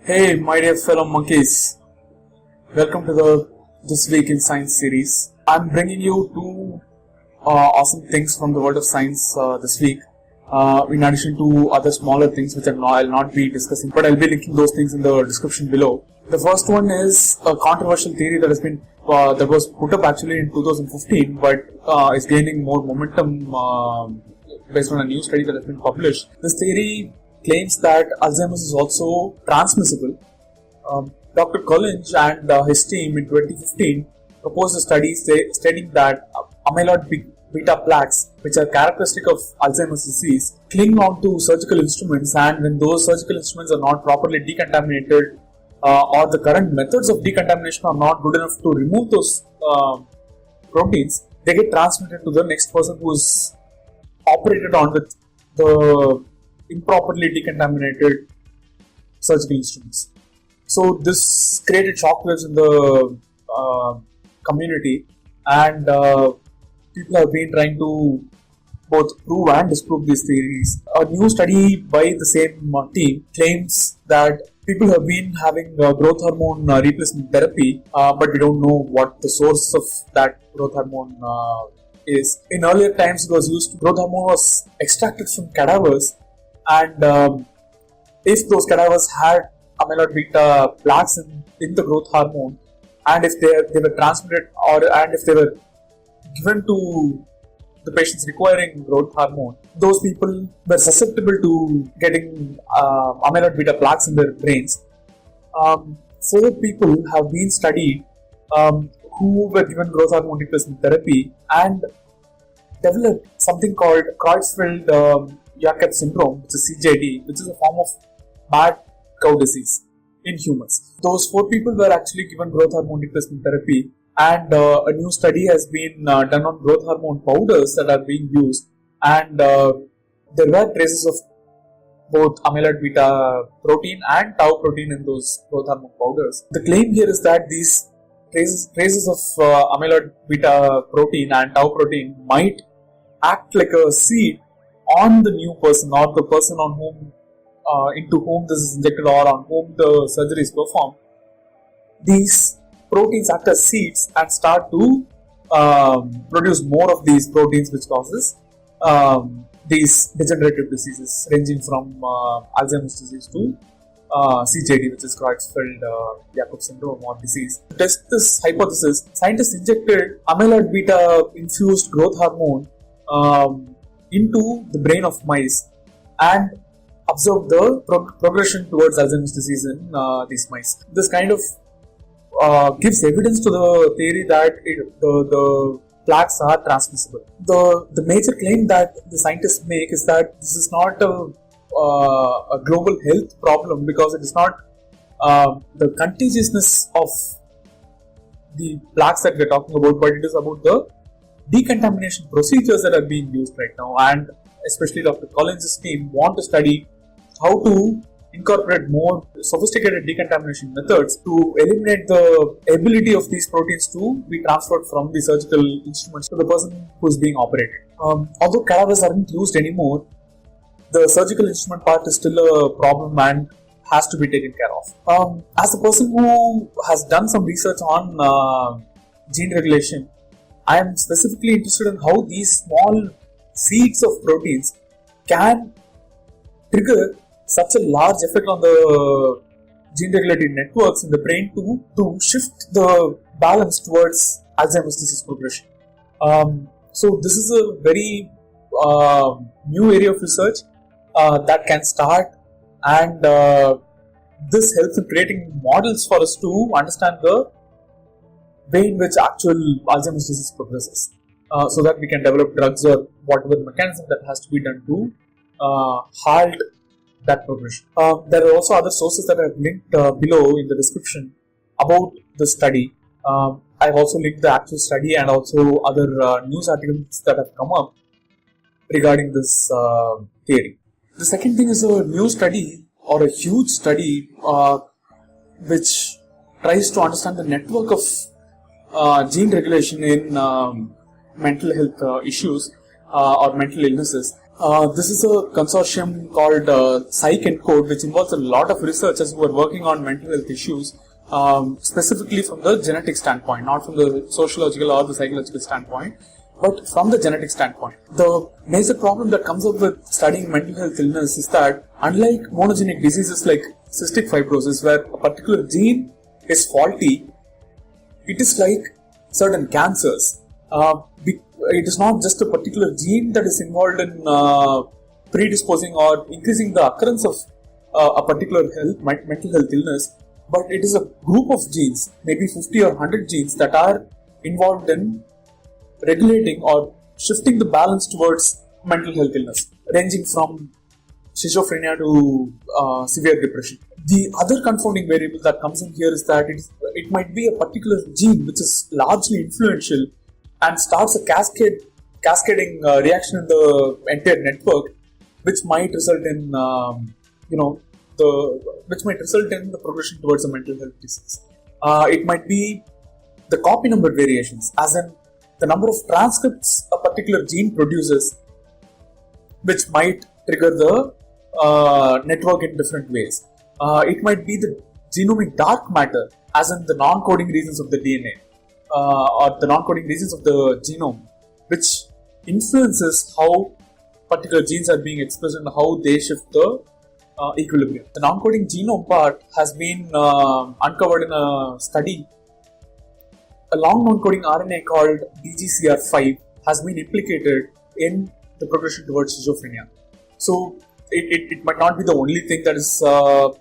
Hey, my dear fellow monkeys, welcome to the This Week in Science series. I'm bringing you two awesome things from the world of science this week, in addition to other smaller things which I'll not be discussing, but I'll be linking those things in the description below. The first one is a controversial theory that has been that was put up actually in 2015, but is gaining more momentum based on a new study that has been published. This theory claims that Alzheimer's is also transmissible. Dr. Collins and his team in 2015 proposed a study stating that amyloid beta plaques, which are characteristic of Alzheimer's disease, cling onto surgical instruments, and when those surgical instruments are not properly decontaminated or the current methods of decontamination are not good enough to remove those proteins, they get transmitted to the next person who is operated on with the improperly decontaminated surgical instruments. So this created shockwaves in the community, and people have been trying to both prove and disprove these theories. A new study by the same team claims that people have been having growth hormone replacement therapy, but we don't know what the source of that growth hormone is. In earlier times, it was used. Growth hormone was extracted from cadavers, and if those cadavers had amyloid beta plaques in the growth hormone, and if they were transmitted and if they were given to the patients requiring growth hormone, those people were susceptible to getting amyloid beta plaques in their brains. 4 people have been studied who were given growth hormone replacement therapy and developed something called Creutzfeldt-Jakob syndrome, which is CJD, which is a form of mad cow disease in humans. Those 4 people were actually given growth hormone replacement therapy, and a new study has been done on growth hormone powders that are being used, and there were traces of both amyloid beta protein and tau protein in those growth hormone powders. The claim here is that these traces of amyloid beta protein and tau protein might act like a seed on the new person or the person on whom into whom this is injected or on whom the surgery is performed. These proteins act as seeds and start to produce more of these proteins, which causes these degenerative diseases ranging from Alzheimer's disease to CJD, which is Creutzfeldt-Jakob syndrome or disease. To test this hypothesis, scientists injected amyloid beta infused growth hormone into the brain of mice and observed the progression towards Alzheimer's disease in these mice. This kind of gives evidence to the theory that the plaques are transmissible. The major claim that the scientists make is that this is not a global health problem, because it is not the contagiousness of the plaques that we are talking about, but it is about the decontamination procedures that are being used right now. And especially Dr. Collins' team want to study how to incorporate more sophisticated decontamination methods to eliminate the ability of these proteins to be transferred from the surgical instruments to the person who is being operated. Although cadavers aren't used anymore, the surgical instrument part is still a problem and has to be taken care of. As a person who has done some research on gene regulation, I am specifically interested in how these small seeds of proteins can trigger such a large effect on the gene regulatory networks in the brain to shift the balance towards Alzheimer's disease progression. So this is a very new area of research that can start, and this helps in creating models for us to understand the way in which actual Alzheimer's disease progresses, so that we can develop drugs or whatever the mechanism that has to be done to halt that progression. There are also other sources that I have linked below in the description about the study. I have also linked the actual study and also other news articles that have come up regarding this theory. The second thing is a new study or a huge study which tries to understand the network of gene regulation in mental health issues or mental illnesses. This is a consortium called Psych and Code, which involves a lot of researchers who are working on mental health issues, specifically from the genetic standpoint, not from the sociological or the psychological standpoint, but from the genetic standpoint. The major problem that comes up with studying mental health illness is that, unlike monogenic diseases like cystic fibrosis, where a particular gene is faulty, it is like certain cancers. It is not just a particular gene that is involved in predisposing or increasing the occurrence of a particular mental health illness, but it is a group of genes, maybe 50 or 100 genes, that are involved in regulating or shifting the balance towards mental health illness, ranging from schizophrenia to severe depression. The other confounding variable that comes in here is that it might be a particular gene which is largely influential and starts a cascading reaction in the entire network, which might result in the progression towards a mental health disease. It might be the copy number variations, as in the number of transcripts a particular gene produces, which might trigger the network in different ways. It might be the genomic dark matter, as in the non-coding regions of the DNA or the non-coding regions of the genome, which influences how particular genes are being expressed and how they shift the equilibrium. The non-coding genome part has been uncovered in a study. A long non-coding RNA called DGCR5 has been implicated in the progression towards schizophrenia. So it might not be the only thing that is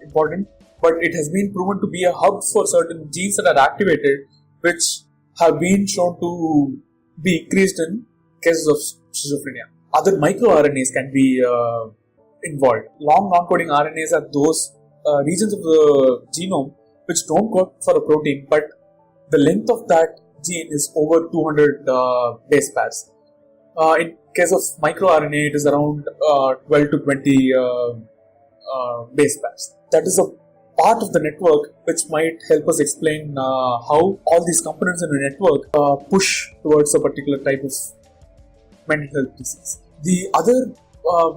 important, but it has been proven to be a hub for certain genes that are activated, which have been shown to be increased in cases of schizophrenia. Other microRNAs can be involved. Long non-coding RNAs are those regions of the genome which don't code for a protein, but the length of that gene is over 200 base pairs. In case of microRNA, it is around 12 to 20 base pairs. That is a part of the network which might help us explain how all these components in the network push towards a particular type of mental health disease. The other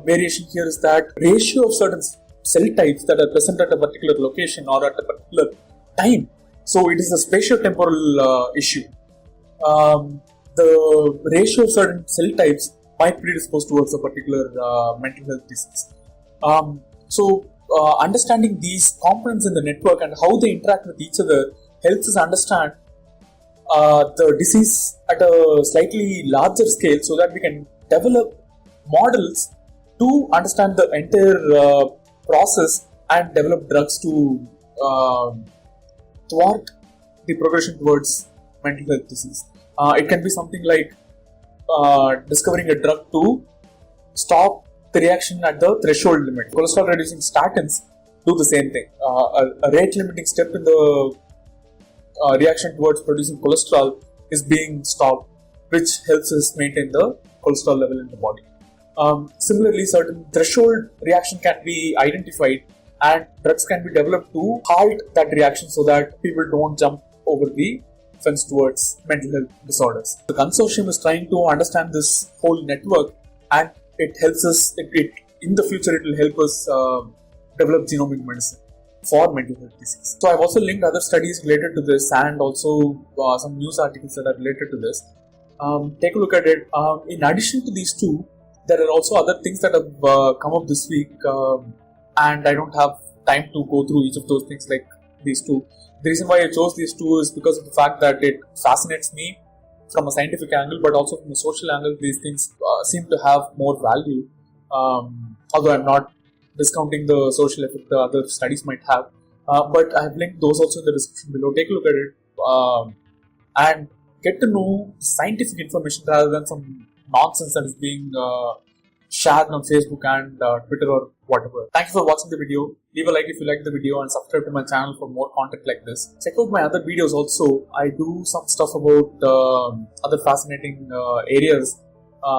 variation here is that ratio of certain cell types that are present at a particular location or at a particular time. So it is a spatio-temporal issue. The ratio of certain cell types might predispose towards a particular mental health disease. Understanding these components in the network and how they interact with each other helps us understand the disease at a slightly larger scale, so that we can develop models to understand the entire process and develop drugs to thwart the progression towards mental health disease. It can be something like discovering a drug to stop the reaction at the threshold limit. Cholesterol reducing statins do the same thing. A rate limiting step in the reaction towards producing cholesterol is being stopped, which helps us maintain the cholesterol level in the body. Similarly, certain threshold reaction can be identified and drugs can be developed to halt that reaction so that people don't jump over the fence towards mental health disorders. The consortium is trying to understand this whole network, and it helps us, in the future it will help us develop genomic medicine for mental health disease. So I've also linked other studies related to this and also some news articles that are related to this. Take a look at it. In addition to these two, there are also other things that have come up this week, and I don't have time to go through each of those things like these two. The reason why I chose these two is because of the fact that it fascinates me from a scientific angle, but also from a social angle. These things seem to have more value, although I'm not discounting the social effect the other studies might have. But I have linked those also in the description below. Take a look at it and get to know scientific information rather than some nonsense that is being shared on Facebook and Twitter or whatever. Thank you for watching the video. Leave a like if you like the video and subscribe to my channel for more content like this. Check out my other videos also. I do some stuff about other fascinating areas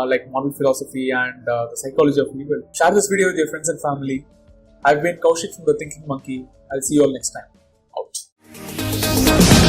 like modern philosophy and the psychology of evil. Share this video with your friends and family. I've been Kaushik from The Thinking Monkey. I'll see you all next time. Out.